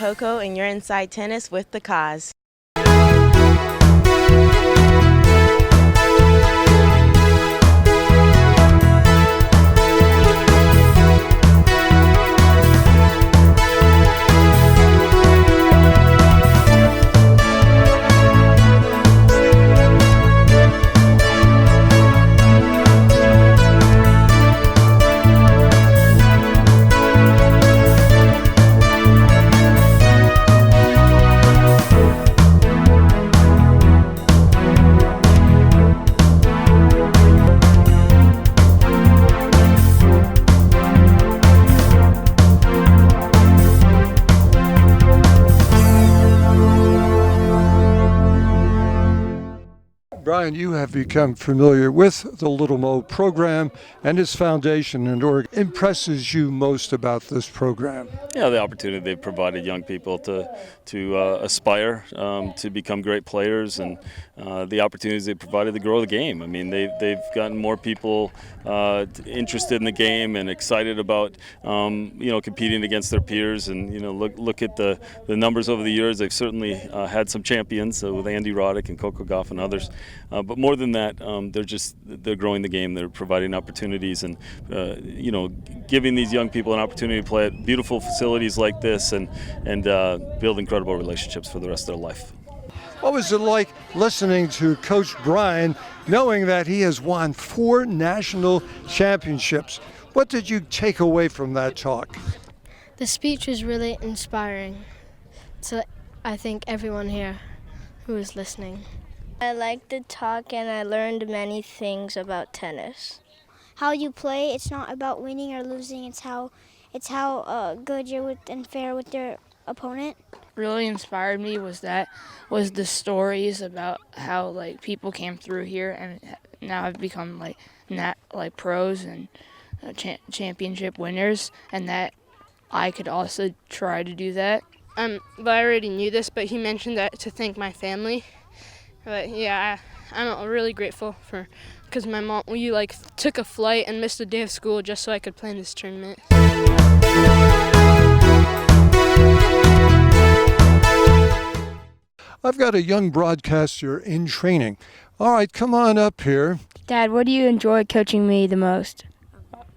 Coco, and you're inside tennis with the Cause. Brian, you have become familiar with the Little Mo program and its foundation and what impresses you most about this program? Yeah, the opportunity they've provided young people to aspire to become great players, and the opportunities they provided to grow the game. I mean, they've gotten more people interested in the game and excited about competing against their peers. And look at the numbers over the years. They've certainly had some champions with Andy Roddick and Coco Gauff and others. But more than that, they're growing the game. They're providing opportunities and giving these young people an opportunity to play at beautiful facilities like this and build incredible relationships for the rest of their life. What was it like listening to Coach Brian, knowing that he has won 4 national championships? What did you take away from that talk? The speech was really inspiring to, I think, everyone here who is listening. I liked the talk and I learned many things about tennis. How you play, it's not about winning or losing, it's how good you're with and fair with your opponent. Really inspired me was the stories about how people came through here and now have become pros and championship winners, and that I could also try to do that. But I already knew this, but he mentioned that to thank my family. But yeah, I'm really grateful because my mom, we took a flight and missed a day of school just so I could play in this tournament. I've got a young broadcaster in training. All right, come on up here. Dad, what do you enjoy coaching me the most?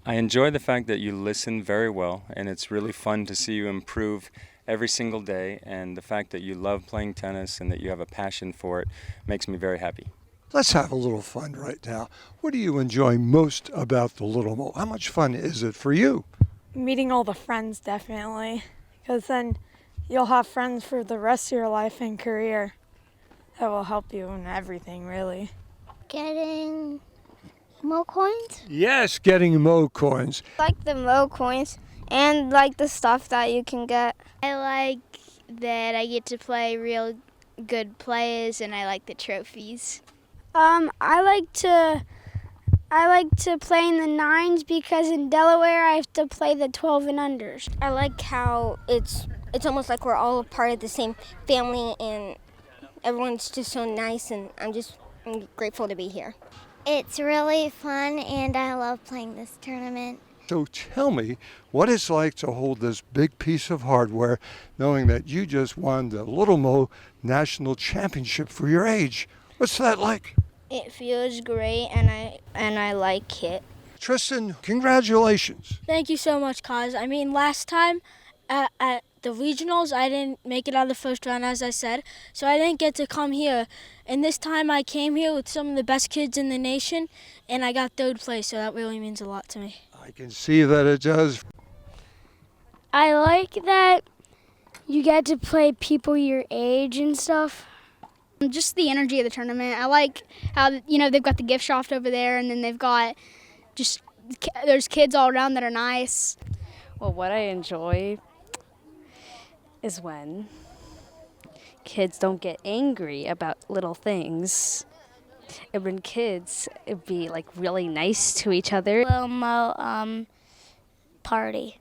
I enjoy the fact that you listen very well, and it's really fun to see you improve every single day, and the fact that you love playing tennis and that you have a passion for it makes me very happy. Let's have a little fun right now. What do you enjoy most about the Little Mo? How much fun is it for you? Meeting all the friends, definitely, because then you'll have friends for the rest of your life and career that will help you in everything, really. Getting Mo coins? Yes, getting Mo coins. I like the Mo coins and the stuff that you can get. I like that I get to play real good plays and I like the trophies. I like to play in the 9s because in Delaware I have to play the 12 and unders. I like how it's almost like we're all a part of the same family and everyone's just so nice, and I'm grateful to be here. It's really fun and I love playing this tournament. So tell me what it's like to hold this big piece of hardware knowing that you just won the Little Mo National Championship for your age. What's that like? It feels great and I like it. Tristan, congratulations. Thank you so much, Kaz. I mean, last time at the regionals, I didn't make it out of the first round, as I said, so I didn't get to come here. And this time I came here with some of the best kids in the nation, and I got 3rd place, so that really means a lot to me. I can see that it does. I like that you get to play people your age and stuff. Just the energy of the tournament. I like how they've got the gift shop over there, and then they've got there's kids all around that are nice. Well, what I enjoy is when kids don't get angry about little things, and when kids be really nice to each other. Little Mo party.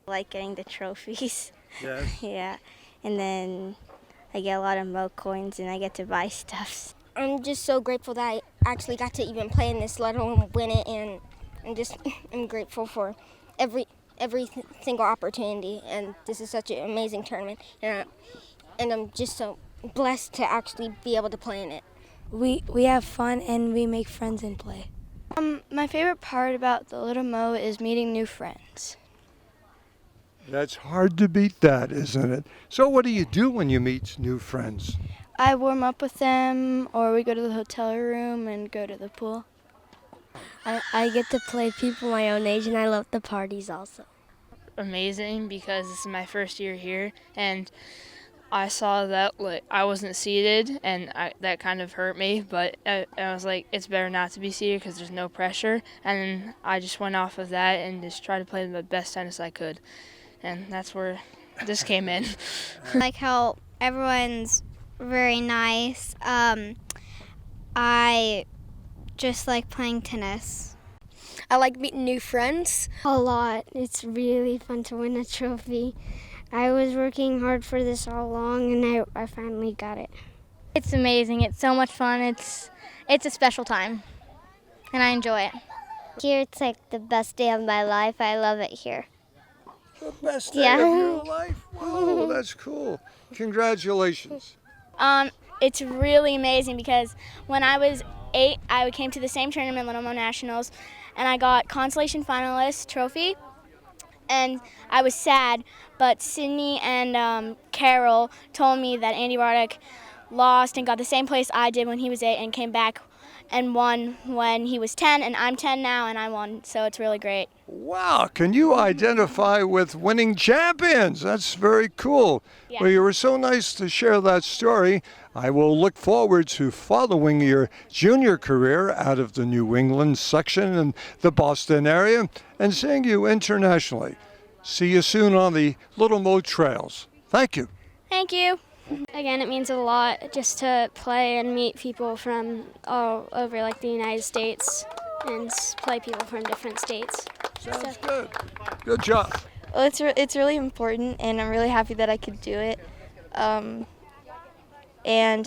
I like getting the trophies. Yes. Yeah, and then I get a lot of Mo coins and I get to buy stuff. I'm just so grateful that I actually got to even play in this, let alone win it, and I'm grateful for every single opportunity, and this is such an amazing tournament, and I'm just so blessed to actually be able to play in it. We have fun and we make friends and play. My favorite part about the Little Mo is meeting new friends. That's hard to beat that, isn't it? So what do you do when you meet new friends? I warm up with them, or we go to the hotel room and go to the pool. I get to play people my own age, and I love the parties also. Amazing, because this is my first year here, and I saw that I wasn't seated, and that kind of hurt me, but I was like, it's better not to be seated because there's no pressure, and I just went off of that and just tried to play the best tennis I could, and that's where this came in. I like how everyone's very nice. I just like playing tennis. I like meeting new friends. A lot. It's really fun to win a trophy. I was working hard for this all along, and I finally got it. It's amazing. It's so much fun. It's a special time, and I enjoy it. Here, it's like the best day of my life. I love it here. The best day of your life? Wow, that's cool. Congratulations. It's really amazing because when I was 8, I came to the same tournament, Little Mo Nationals, and I got consolation finalist trophy. And I was sad, but Sydney and Carol told me that Andy Roddick lost and got the same place I did when he was 8 and came back and won when he was 10, and I'm 10 now and I won, so it's really great. Wow, can you identify with winning champions? That's very cool. Yeah. Well, you were so nice to share that story. I will look forward to following your junior career out of the New England section and the Boston area and seeing you internationally. See you soon on the Little Mo trails. Thank you. Thank you. Again, it means a lot just to play and meet people from all over, like the United States, and play people from different states. Sounds good. Good job. Well, it's really important, and I'm really happy that I could do it. And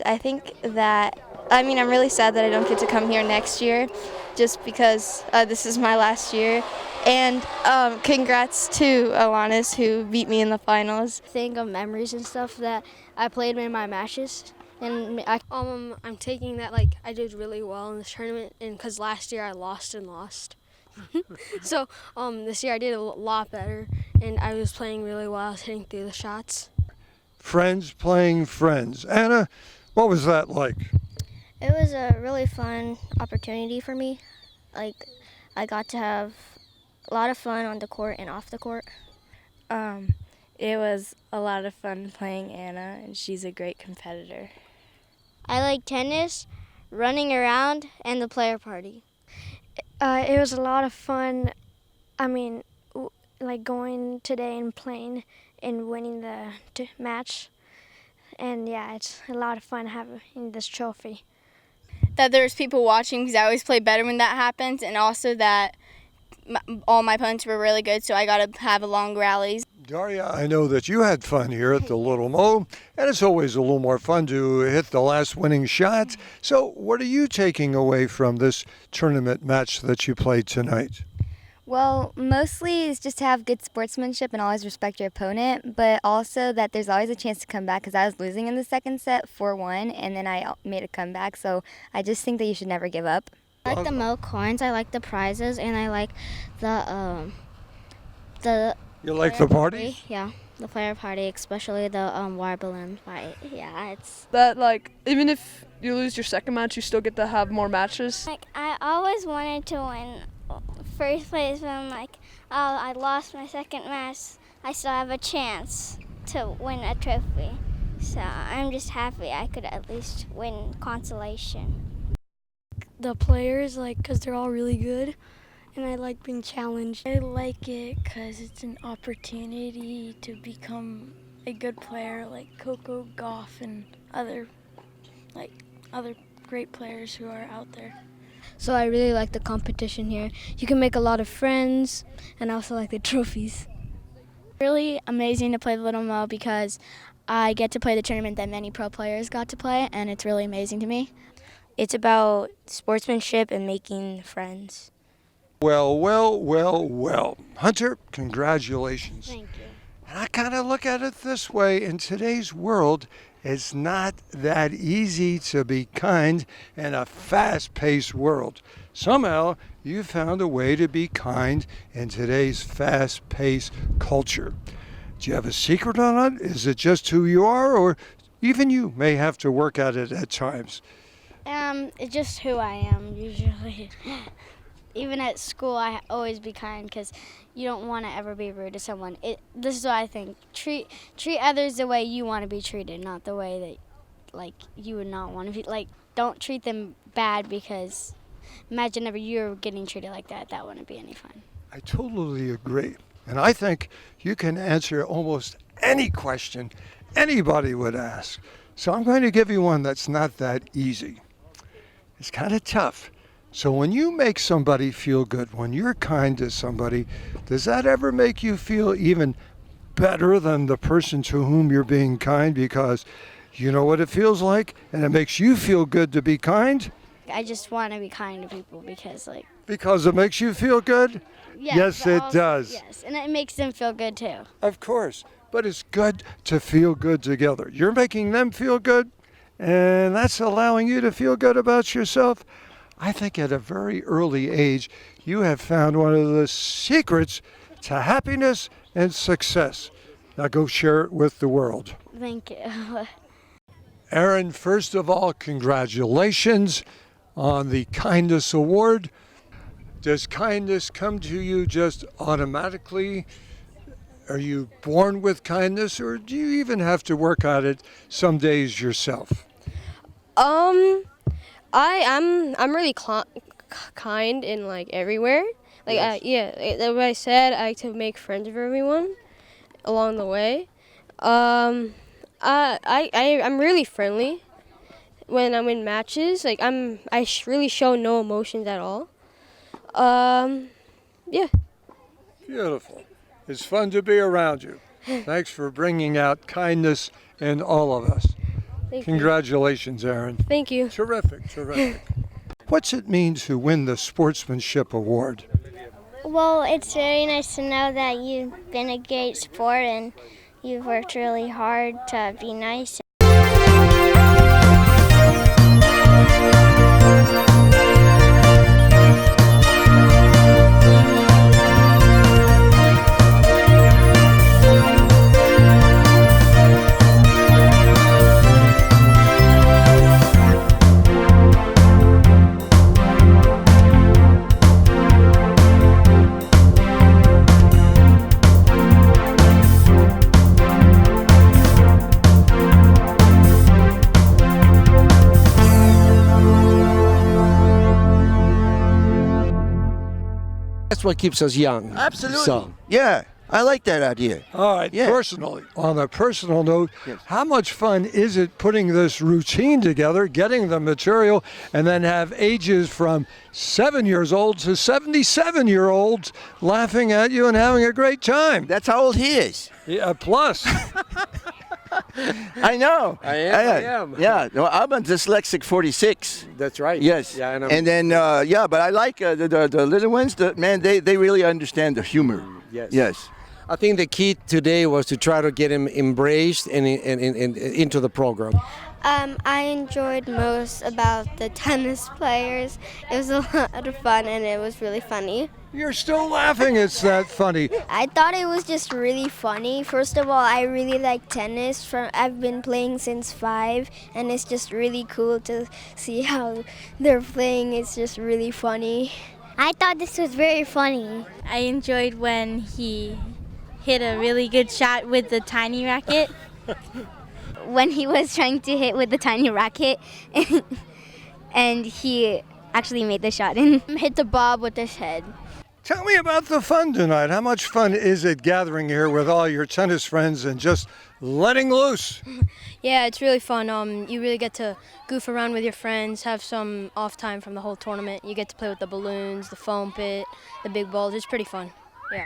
I think that, I'm really sad that I don't get to come here next year, just because this is my last year. And congrats to Alanis, who beat me in the finals. Think of memories and stuff that I played in my matches, and I'm taking that like I did really well in this tournament, and because last year I lost. So this year I did a lot better, and I was playing really well. I was hitting through the shots. Friends playing friends. Anna, what was that like? It was a really fun opportunity for me. Like, I got to have a lot of fun on the court and off the court. It was a lot of fun playing Anna, and she's a great competitor. I like tennis, running around, and the player party. It was a lot of fun. Like going today and playing and winning the match. And yeah, it's a lot of fun having this trophy. That there's people watching because I always play better when that happens, and also that all my opponents were really good, so I got to have long rallies. Daria, I know that you had fun here at the Little Mo, and it's always a little more fun to hit the last winning shot. So what are you taking away from this tournament match that you played tonight? Well, mostly is just to have good sportsmanship and always respect your opponent, but also that there's always a chance to come back because I was losing in the second set 4-1, and then I made a comeback, so I just think that you should never give up. I like the Mo coins, I like the prizes, and I like the You like the party? Yeah, the player party, especially the water balloon fight. Yeah, it's that, like, even if you lose your second match, you still get to have more matches. like I always wanted to win first place, but I'm like, oh, I lost my second match. I still have a chance to win a trophy. So I'm just happy I could at least win consolation. The players, because they're all really good, and I like being challenged. I like it because it's an opportunity to become a good player like Coco Gauff and other great players who are out there. So I really like the competition here. You can make a lot of friends, and I also like the trophies. Really amazing to play the Little Mo because I get to play the tournament that many pro players got to play, and it's really amazing to me. It's about sportsmanship and making friends. Well, well, well, well. Hunter, congratulations. Thank you. And I kind of look at it this way. In today's world, it's not that easy to be kind in a fast-paced world. Somehow, you found a way to be kind in today's fast-paced culture. Do you have a secret on it? Is it just who you are, or even you may have to work at it at times? It's just who I am usually. Even at school, I always be kind because you don't want to ever be rude to someone. This is what I think. Treat others the way you want to be treated, not the way that, like, you would not want to be. Like, don't treat them bad because imagine if you were getting treated like that. That wouldn't be any fun. I totally agree. And I think you can answer almost any question anybody would ask. So I'm going to give you one that's not that easy. It's kind of tough. So when you make somebody feel good, when you're kind to somebody, does that ever make you feel even better than the person to whom you're being kind because you know what it feels like and it makes you feel good to be kind? I just want to be kind to people because, like... Because it makes you feel good? Yes, it also, does. Yes, and it makes them feel good too. Of course, but it's good to feel good together. You're making them feel good, and that's allowing you to feel good about yourself. I think at a very early age, you have found one of the secrets to happiness and success. Now go share it with the world. Thank you. Aaron, first of all, congratulations on the Kindness Award. Does kindness come to you just automatically? Are you born with kindness, or do you even have to work at it some days yourself? I'm really kind in like everywhere. Like Yes. like I said, I like to make friends with everyone along the way. I'm really friendly when I'm in matches. Like I really show no emotions at all. Yeah. Beautiful. It's fun to be around you. Thanks for bringing out kindness in all of us. Thank Congratulations, Aaron. you. Thank you. Terrific, terrific. What's it mean to win the Sportsmanship Award? Well, it's very nice to know that you've been a great sport and you've worked really hard to be nice. That's what keeps us young. Absolutely. So. Yeah, I like that idea. All right, Yeah. personally, on a personal note, Yes. how much fun is it putting this routine together, getting the material, and then have ages from 7 years old to 77-year-olds laughing at you and having a great time? That's how old he is. Yeah, plus. I know. I am. Yeah, no, I'm a dyslexic 46. That's right. Yes. Yeah, and then, but I like the little ones. Man, they really understand the humor. Yes. Yes. I think the key today was to try to get him embraced and into the program. I enjoyed most about the tennis players. It was a lot of fun and it was really funny. You're still laughing. It's that funny. I thought it was just really funny. First of all, I really like tennis. I've been playing since 5, and it's just really cool to see how they're playing. It's just really funny. I thought this was very funny. I enjoyed when he hit a really good shot with the tiny racket. When he was trying to hit with the tiny racket, and he actually made the shot and hit the ball with his head. Tell me about the fun tonight. How much fun is it gathering here with all your tennis friends and just letting loose? Yeah, it's really fun. You really get to goof around with your friends, have some off time from the whole tournament. You get to play with the balloons, the foam pit, the big balls. It's pretty fun. Yeah.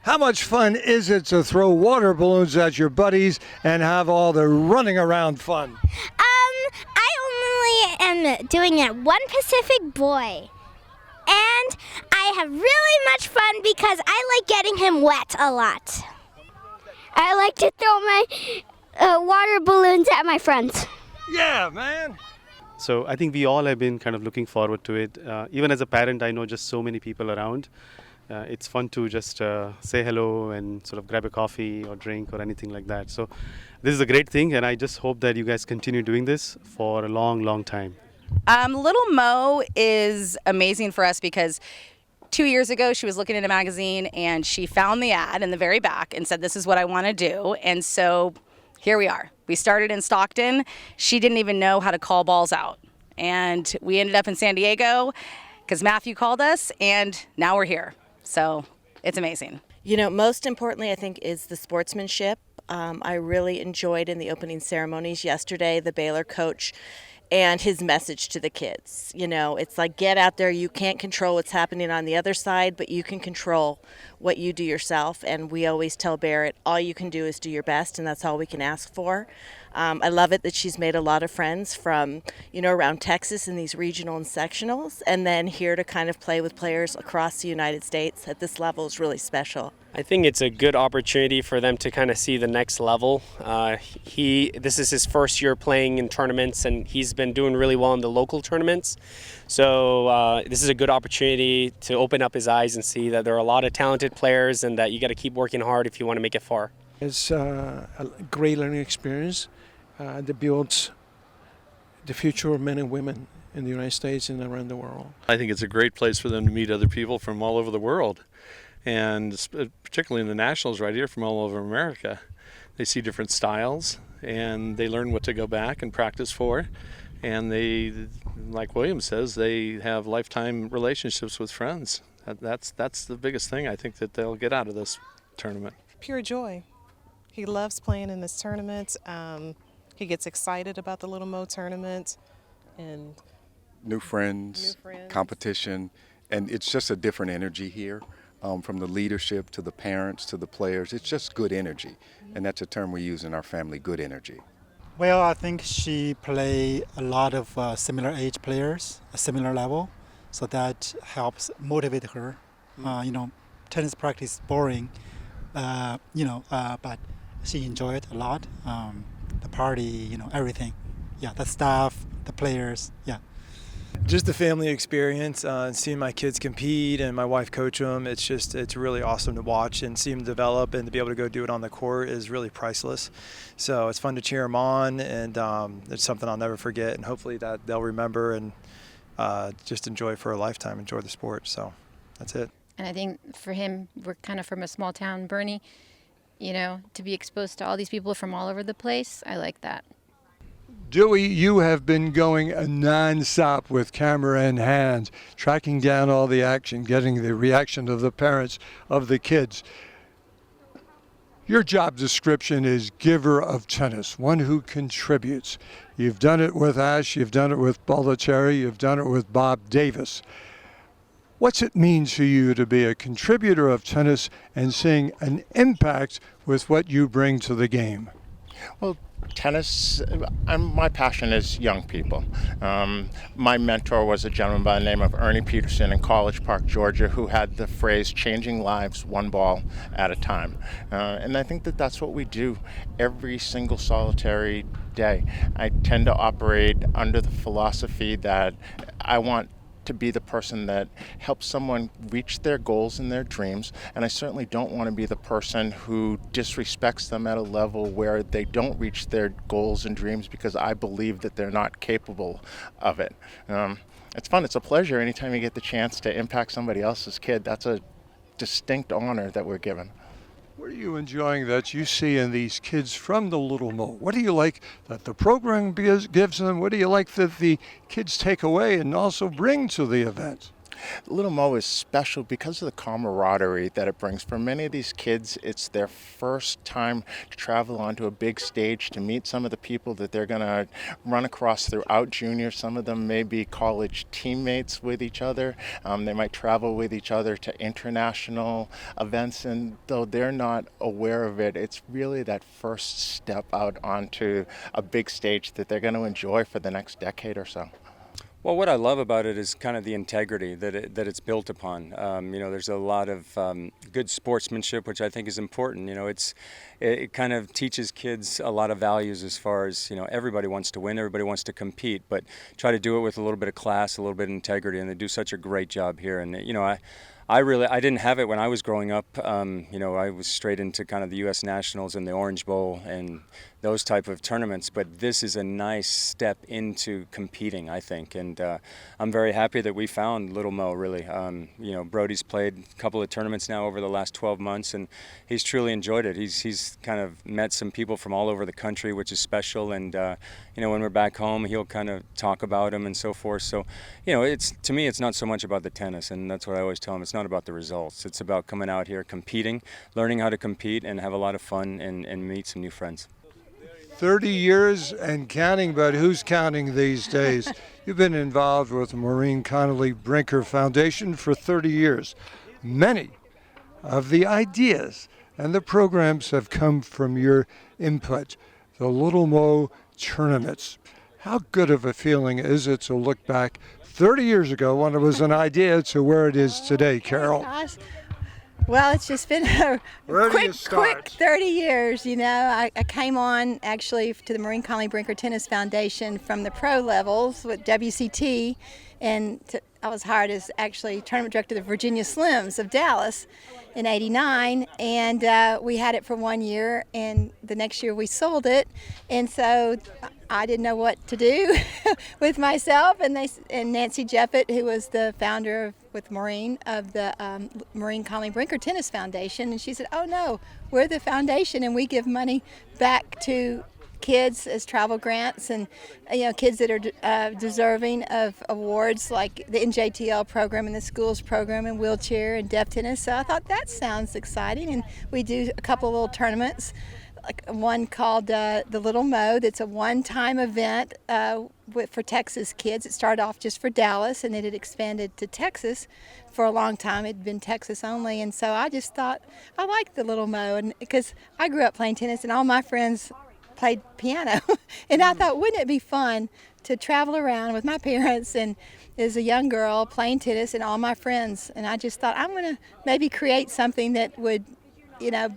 How much fun is it to throw water balloons at your buddies and have all the running around fun? I only am doing it one Pacific boy. And I have really much fun because I like getting him wet a lot. I like to throw my water balloons at my friends. Yeah, man. So I think we all have been kind of looking forward to it. Even as a parent, I know just so many people around. It's fun to just say hello and sort of grab a coffee or drink or anything like that. So this is a great thing, and I just hope that you guys continue doing this for a long, long time. Little Mo is amazing for us because 2 years ago she was looking at a magazine and she found the ad in the very back and said, this is what I want to do. And so here we are. We started in Stockton. She didn't even know how to call balls out. And we ended up in San Diego because Matthew called us, and now we're here. So it's amazing. You know, most importantly, I think, is the sportsmanship. I really enjoyed in the opening ceremonies yesterday the Baylor coach and his message to the kids. You know, it's like, get out there. You can't control what's happening on the other side, but you can control what you do yourself. And we always tell Barrett, all you can do is do your best, and that's all we can ask for. I love it that she's made a lot of friends from, you know, around Texas in these regional and sectionals, and then here to kind of play with players across the United States at this level is really special. I think it's a good opportunity for them to kind of see the next level. This is his first year playing in tournaments, and he's been doing really well in the local tournaments. So this is a good opportunity to open up his eyes and see that there are a lot of talented players and that you got to keep working hard if you want to make it far. It's a great learning experience that builds the future of men and women in the United States and around the world. I think it's a great place for them to meet other people from all over the world, and particularly in the nationals right here from all over America. They see different styles and they learn what to go back and practice for, and they, like William says, they have lifetime relationships with friends. That's the biggest thing I think that they'll get out of this tournament. Pure joy. He loves playing in this tournament. He gets excited about the Little Mo tournament, and new friends, competition, and it's just a different energy here. From the leadership to the parents to the players, it's just good energy, and that's a term we use in our family, good energy. Well, I think she play a lot of similar age players, a similar level, so that helps motivate her. You know, tennis practice is boring, but she enjoyed it a lot. The party, you know, everything. Yeah, the staff, the players, yeah. Just the family experience, seeing my kids compete and my wife coach them, it's really awesome to watch and see them develop, and to be able to go do it on the court is really priceless. So it's fun to cheer them on, and it's something I'll never forget, and hopefully that they'll remember and just enjoy for a lifetime, enjoy the sport. So that's it. And I think for him, we're kind of from a small town, Bernie, you know, to be exposed to all these people from all over the place, I like that. Dewey, you have been going non-stop with camera in hand, tracking down all the action, getting the reaction of the parents of the kids. Your job description is giver of tennis, one who contributes. You've done it with Ash, you've done it with Bollettieri, you've done it with Bob Davis. What's it mean to you to be a contributor of tennis and seeing an impact with what you bring to the game? Well, tennis, my passion is young people. My mentor was a gentleman by the name of Ernie Peterson in College Park, Georgia, who had the phrase, changing lives one ball at a time. And I think that that's what we do every single solitary day. I tend to operate under the philosophy that I want to be the person that helps someone reach their goals and their dreams, and I certainly don't want to be the person who disrespects them at a level where they don't reach their goals and dreams because I believe that they're not capable of it. It's fun, it's a pleasure anytime you get the chance to impact somebody else's kid. That's a distinct honor that we're given. What are you enjoying that you see in these kids from the Little Mo? What do you like that the program gives them? What do you like that the kids take away and also bring to the event? Little Mo is special because of the camaraderie that it brings. For many of these kids, it's their first time to travel onto a big stage, to meet some of the people that they're going to run across throughout junior. Some of them may be college teammates with each other. They might travel with each other to international events, and though they're not aware of it, it's really that first step out onto a big stage that they're going to enjoy for the next decade or so. Well, what I love about it is kind of the integrity that it's built upon. There's a lot of good sportsmanship, which I think is important. It kind of teaches kids a lot of values as far as, everybody wants to win, everybody wants to compete, but try to do it with a little bit of class, a little bit of integrity, and they do such a great job here. And I didn't have it when I was growing up. I was straight into kind of the U.S. Nationals and the Orange Bowl and those type of tournaments. But this is a nice step into competing, I think. And I'm very happy that we found Little Mo, really. Brody's played a couple of tournaments now over the last 12 months, and he's truly enjoyed it. He's kind of met some people from all over the country, which is special. And, when we're back home, he'll kind of talk about him and so forth. So, to me, it's not so much about the tennis, and that's what I always tell him. It's not about the results. It's about coming out here, competing, learning how to compete, and have a lot of fun and meet some new friends. 30 years and counting, but who's counting these days? You've been involved with the Maureen Connolly Brinker Foundation for 30 years. Many of the ideas and the programs have come from your input. The Little Mo tournaments. How good of a feeling is it to look back 30 years ago when it was an idea to where it is today, Carol? Gosh. Well, it's just been a quick 30 years, I came on actually to the Maureen Connolly Brinker Tennis Foundation from the pro levels with WCT, and I was hired as actually tournament director of the Virginia Slims of Dallas in '89, and we had it for 1 year, and the next year we sold it, and so I didn't know what to do with myself, and Nancy Jeffett, who was the founder with Maureen of the Maureen Connolly Brinker Tennis Foundation, and she said, "Oh no, we're the foundation, and we give money back to kids as travel grants, and kids that are deserving of awards like the NJTL program and the schools program and wheelchair and deaf tennis." So I thought that sounds exciting, and we do a couple of little tournaments, like one called the Little Mo. That's a one-time event for Texas kids. It started off just for Dallas, and then it expanded to Texas. For a long time it had been Texas only, and so I just thought I liked the Little Mo, and because I grew up playing tennis and all my friends played piano and I thought, wouldn't it be fun to travel around with my parents and as a young girl playing tennis and all my friends, and I just thought I'm going to maybe create something that would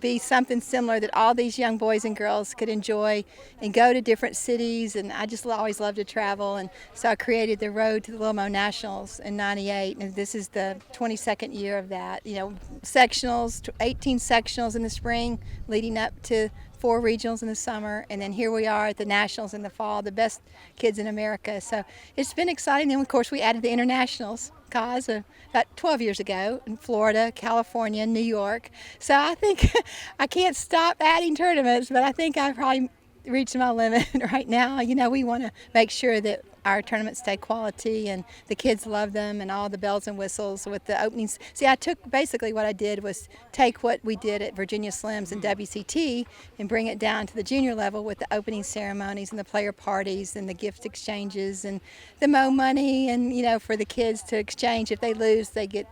be something similar that all these young boys and girls could enjoy and go to different cities, and I just always loved to travel, and so I created the Road to the Little Mo Nationals in '98, and this is the 22nd year of that. Sectionals, 18 sectionals in the spring leading up to 4 regionals in the summer, and then here we are at the Nationals in the fall, the best kids in America. So it's been exciting. Then, of course, we added the internationals, about 12 years ago in Florida, California, New York. So I think I can't stop adding tournaments, but I think I've probably reached my limit right now. We want to make sure that our tournaments stay quality and the kids love them and all the bells and whistles with the openings. See, basically what I did was take what we did at Virginia Slims and WCT and bring it down to the junior level with the opening ceremonies and the player parties and the gift exchanges and the Mo money, and for the kids to exchange. If they lose, they get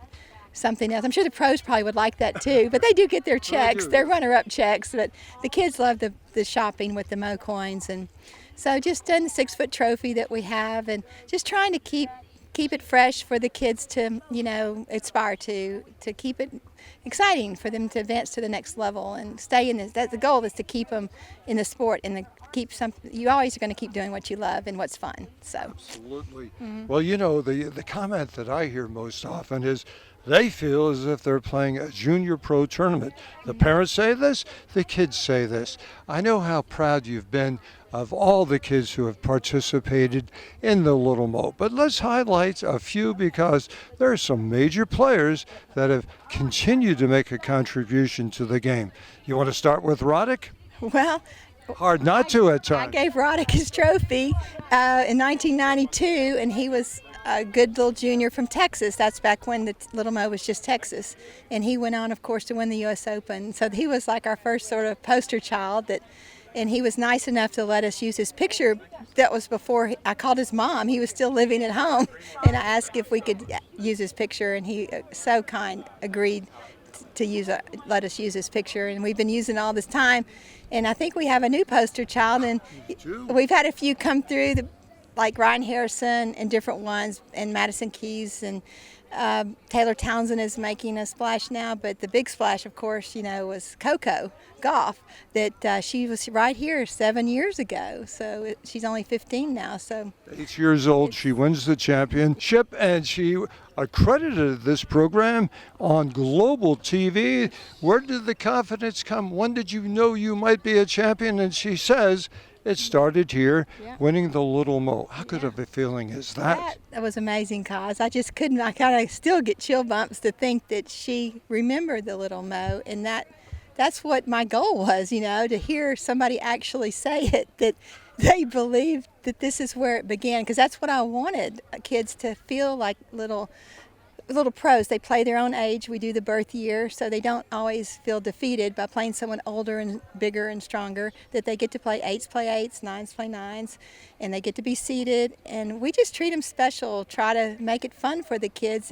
something else. I'm sure the pros probably would like that too, but they do get their checks, their runner-up checks. But the kids love the shopping with the Mo coins, and so just done the 6-foot trophy that we have, and just trying to keep it fresh for the kids to aspire to keep it exciting for them to advance to the next level and stay in this. That's the goal, is to keep them in the sport and you always are going to keep doing what you love and what's fun. So absolutely. Well, the comment that I hear most often is they feel as if they're playing a junior pro tournament. The parents say this, the kids say this. I know how proud you've been of all the kids who have participated in the Little Mo, but let's highlight a few, because there are some major players that have continued to make a contribution to the game. You want to start with Roddick? Well, hard not to at times. I gave Roddick his trophy in 1992, and he was a good little junior from Texas. That's back when the Little Mo was just Texas, and he went on, of course, to win the U.S. Open. So he was like our first sort of poster child, and he was nice enough to let us use his picture. That was before I called his mom. He was still living at home, and I asked if we could use his picture, and he so kind agreed to let us use his picture, and we've been using it all this time. And I think we have a new poster child, and we've had a few come through like Ryan Harrison and different ones, and Madison Keys, and Taylor Townsend is making a splash now, but the big splash, of course, was Coco Gauff, that she was right here 7 years ago. So she's only 15 now. So 8 years old, she wins the championship, and she accredited this program on global TV. Where did the confidence come? When did you know you might be a champion? And she says, it started here, winning the Little Mo. How good of a feeling is that? That was amazing, cause I just couldn't. I kind of still get chill bumps to think that she remembered the Little Mo, and that's what my goal was. To hear somebody actually say it, that they believed that this is where it began, because that's what I wanted kids to feel like little pros. They play their own age. We do the birth year, so they don't always feel defeated by playing someone older and bigger and stronger, that they get to play 8s play 8s, 9s play 9s, and they get to be seated. And we just treat them special, try to make it fun for the kids.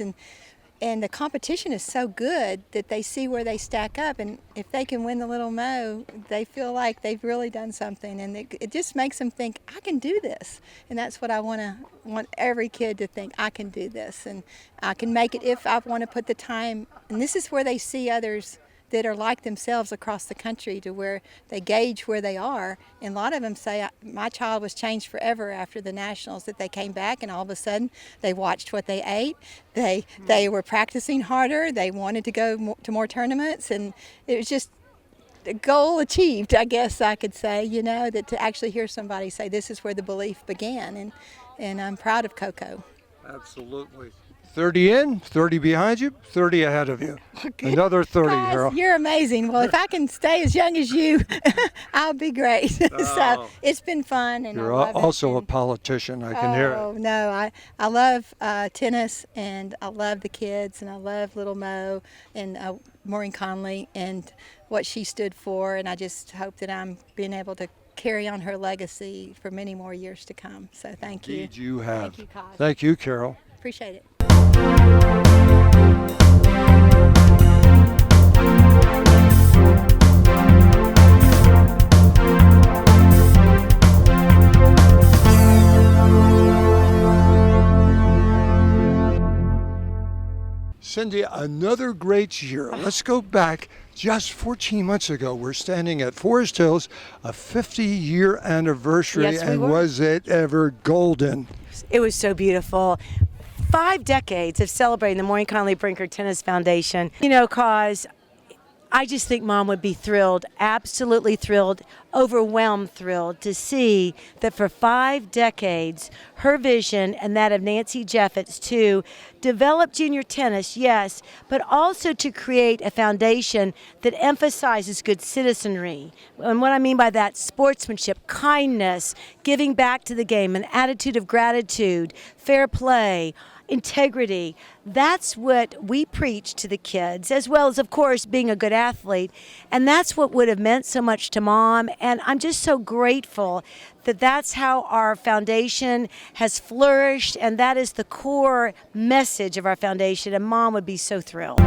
And the competition is so good that they see where they stack up. And if they can win the Little Mo, they feel like they've really done something. And it just makes them think, I can do this. And that's what I want every kid to think, I can do this. And I can make it if I want to put the time. And this is where they see others that are like themselves across the country, to where they gauge where they are. And a lot of them say, my child was changed forever after the Nationals, that they came back and all of a sudden they watched what they ate. They were practicing harder. They wanted to go to more tournaments, and it was just a goal achieved, I guess I could say, that to actually hear somebody say this is where the belief began. And I'm proud of Coco. Absolutely. 30 in, 30 behind you, 30 ahead of you. Okay. Another 30, Harold. You're amazing. Well, if I can stay as young as you, I'll be great. So it's been fun. And you're I love also a politician, I can hear it. Oh, no, I love tennis, and I love the kids, and I love Little Mo and Maureen Conley and what she stood for, and I just hope that I'm being able to carry on her legacy for many more years to come. So thank you. Indeed you have. Thank you, Cos. Thank you, Carol. Appreciate it. Cindy, another great year. Let's go back just 14 months ago. We're standing at Forest Hills, a 50-year anniversary, Yes, we and were. was it ever golden? It was so beautiful. 5 decades of celebrating the Maureen Conley Brinker Tennis Foundation. Cause I just think Mom would be thrilled, absolutely thrilled, overwhelmed thrilled to see that for 5 decades, her vision and that of Nancy Jeffett's to develop junior tennis, yes, but also to create a foundation that emphasizes good citizenry. And what I mean by that, sportsmanship, kindness, giving back to the game, an attitude of gratitude, fair play, integrity. That's what we preach to the kids, as well as, of course, being a good athlete. And that's what would have meant so much to Mom. And I'm just so grateful that that's how our foundation has flourished. And that is the core message of our foundation. And Mom would be so thrilled.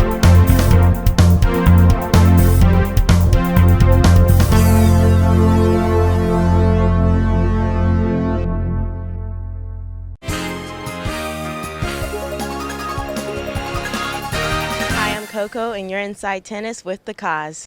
Coco, and you're inside tennis with the Cos.